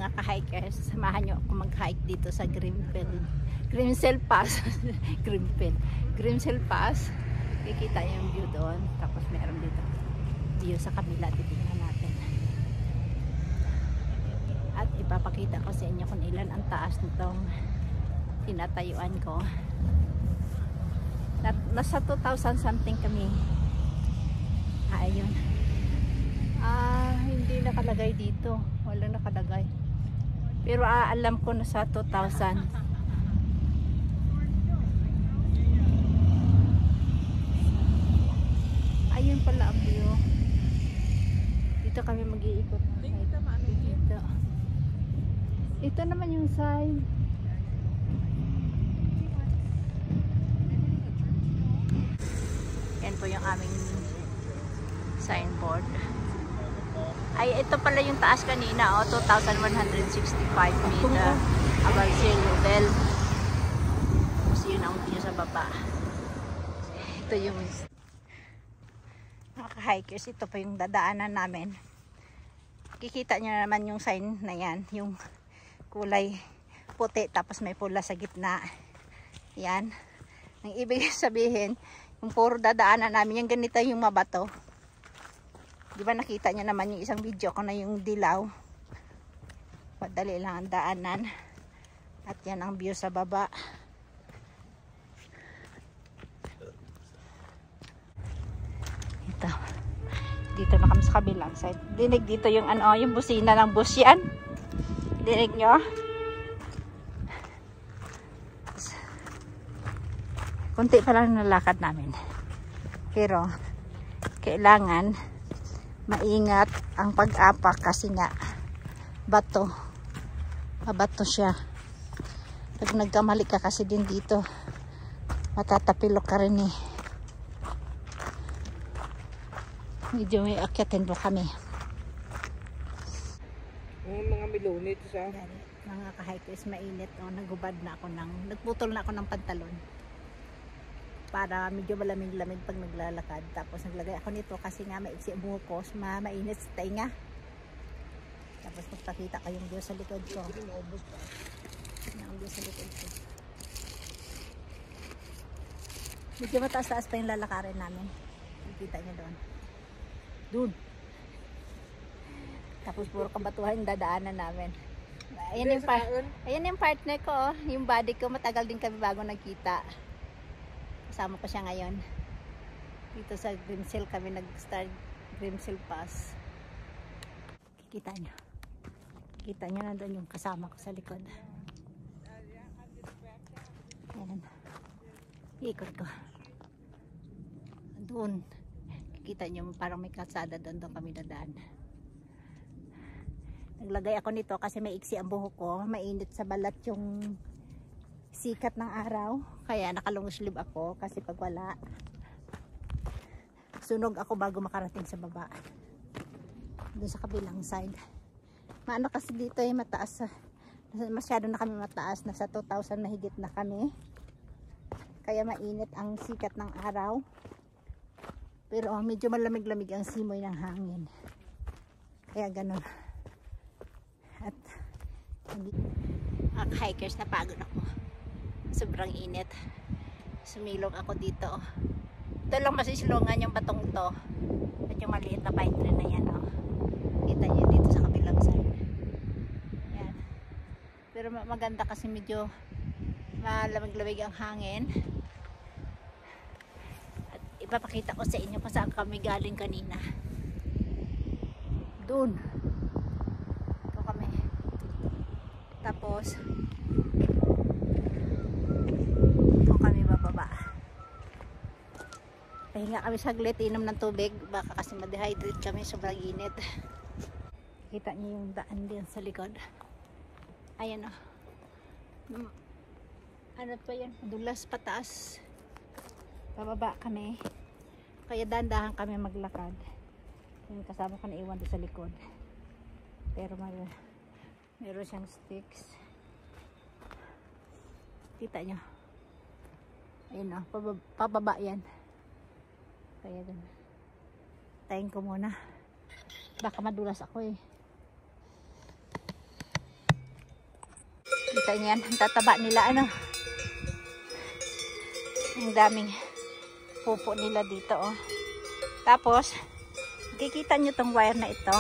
mga ka-hikers, samahan nyo ako mag-hike dito sa Grimsel Pass. Grimsel Pass. Kikita yung view doon. Tapos meron dito view sa kabila. Titignan natin. At ipapakita ko sa inyo kung ilan ang taas nitong tinatayuan ko. Nasa 2,000 something kami. Ayun. Hindi nakalagay dito. Walang nakalagay. Pero alam ko na sa 2,000. Ayun pala ang view. Dito kami mag-iikot. Dito. Ito naman yung sign. Yan po yung aming signboard. Ay, ito pala yung taas kanina, 2,165 meter above sea level. Tapos yun ang view sa baba. Ito yung mga hikers, ito pa yung dadaanan namin. Kikita nyo naman yung sign na yan, yung kulay puti tapos may pula sa gitna. Yan. Ang ibig sabihin, yung puro dadaanan namin, yung ganito yung mabato. Di ba nakita nyo naman yung isang video ko na yung dilaw. Madali lang ang daanan. At yan ang view sa baba. Ito. Dito na kami sa kabilang side. Dinig dito yung ano, yung busina ng bus yan. Dinig nyo? Kunti pa lang nalakad namin. Pero kailangan maingat ang pag-apak kasi nga bato. Mabato siya. Pag nagkamali ka kasi din dito, matatapilok ka rin eh. Medyo may akyatin po kami. Mga milonit sa mga ka-hikers, mainit. Nagubad na ako nagputol na ako ng pantalon. Para medyo malamig-lamig pag naglalakad. Tapos naglagay ako nito kasi nga maiksi ang buhok ko, mainit sa tainga. Tapos magpakita ko yung view sa likod ko. Yung view sa likod ko. Medyo mataas-taas pa yung lalakarin namin. Nakikita nyo doon. Doon. Tapos puro kabatuhan yung dadaanan namin. Ayan yung partner ko. Yung body ko, matagal din kami bago nagkita. Kasama ko siya ngayon. Dito sa Grimsel kami nag-start. Grimsel Pass. Kikita nyo. Kikita nyo nandun yung kasama ko sa likod. Ayan. Iikot ko. Doon. Kikita nyo parang may kalsada doon kami dadaan. Naglagay ako nito kasi may iksi ang buhok ko. Mainit sa balat yung sikat ng araw, kaya nakalong sleeve ako kasi pag wala sunog ako bago makarating sa baba doon sa kabilang side. Maano kasi dito ay mataas, masyado na kami mataas, nasa 2,000 mahigit na kami, kaya mainit ang sikat ng araw, pero medyo malamig-lamig ang simoy ng hangin, kaya ganun. At hikers, napagod ako. Sobrang init. Sumilong ako dito. Ito lang masisilungan yung batong to. At yung maliit na pine tree na yan. Kita nyo dito sa kabilang side. Yan. Pero maganda kasi medyo malamig-lamig ang hangin. At ipapakita ko sa inyo kung saan kami galing kanina. Doon. Ito kami. Tapos kami bababa. Pahinga kami saglit, inom ng tubig baka kasi ma-dehydrate kami, sobrang init. Kita niyo yung daan din sa likod. Ayan ano pa yan, dulas pataas. Bababa kami, kaya dandahan kami maglakad. Yung kasama ko na iwan doon sa likod, pero meron siyang sticks. Kita nyo. Ayun pababa yan. Kaya ganun. Tayin ko muna. Baka madulas ako eh. Kita niyan, ang tataba nila, ano. Ang daming pupo nila dito, oh. Tapos, makikita nyo tong wire na ito.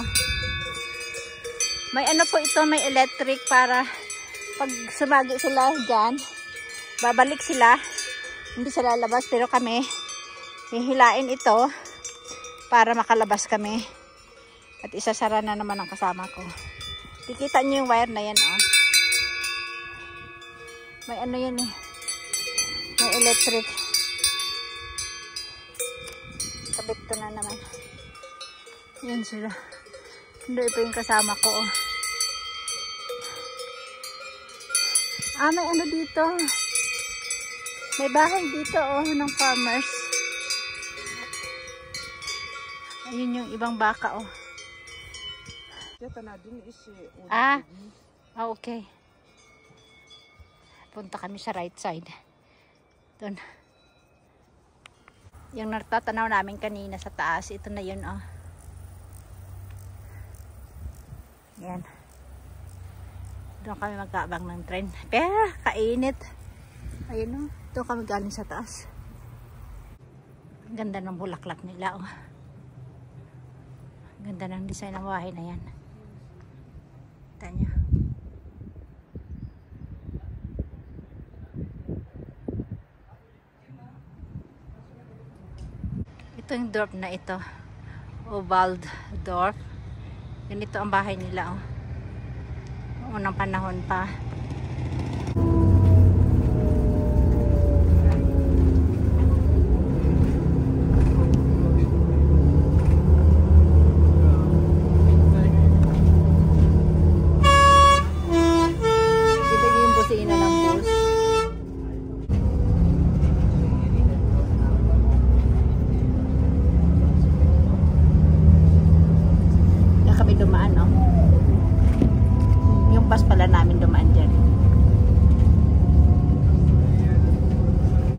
May ano po ito, may electric para pag sumagi sila dyan, babalik sila. Hindi sila lalabas, pero kami, hihilain ito para makalabas kami. At isasara na naman ang kasama ko. Kikita nyo yung wire na yan, oh. May ano yan eh. May electric. Kabit ko na naman. Yan sila. Hindi pa yung kasama ko, oh. May ano dito. May bahay dito, oh, ng farmers. Ayun yung ibang baka, oh. Okay. Punta kami sa right side. Doon. Yung natatanaw namin kanina sa taas, ito na yun, oh. Yan. Doon kami mag-aabang ng train. Pero, kainit. Ayun, oh. Doon kami galing sa taas. Ang ganda ng bulaklak nila, oh. Ang ganda ng design ng bahay na yan. Kita nyo. Ito yung dorp na ito. Waldorf. Ganito ang bahay nila, oh. Unang panahon pa. Dito yung busina ng bus. Kaya kami dumaan, no? Yung bus pala namin dumaan dyan.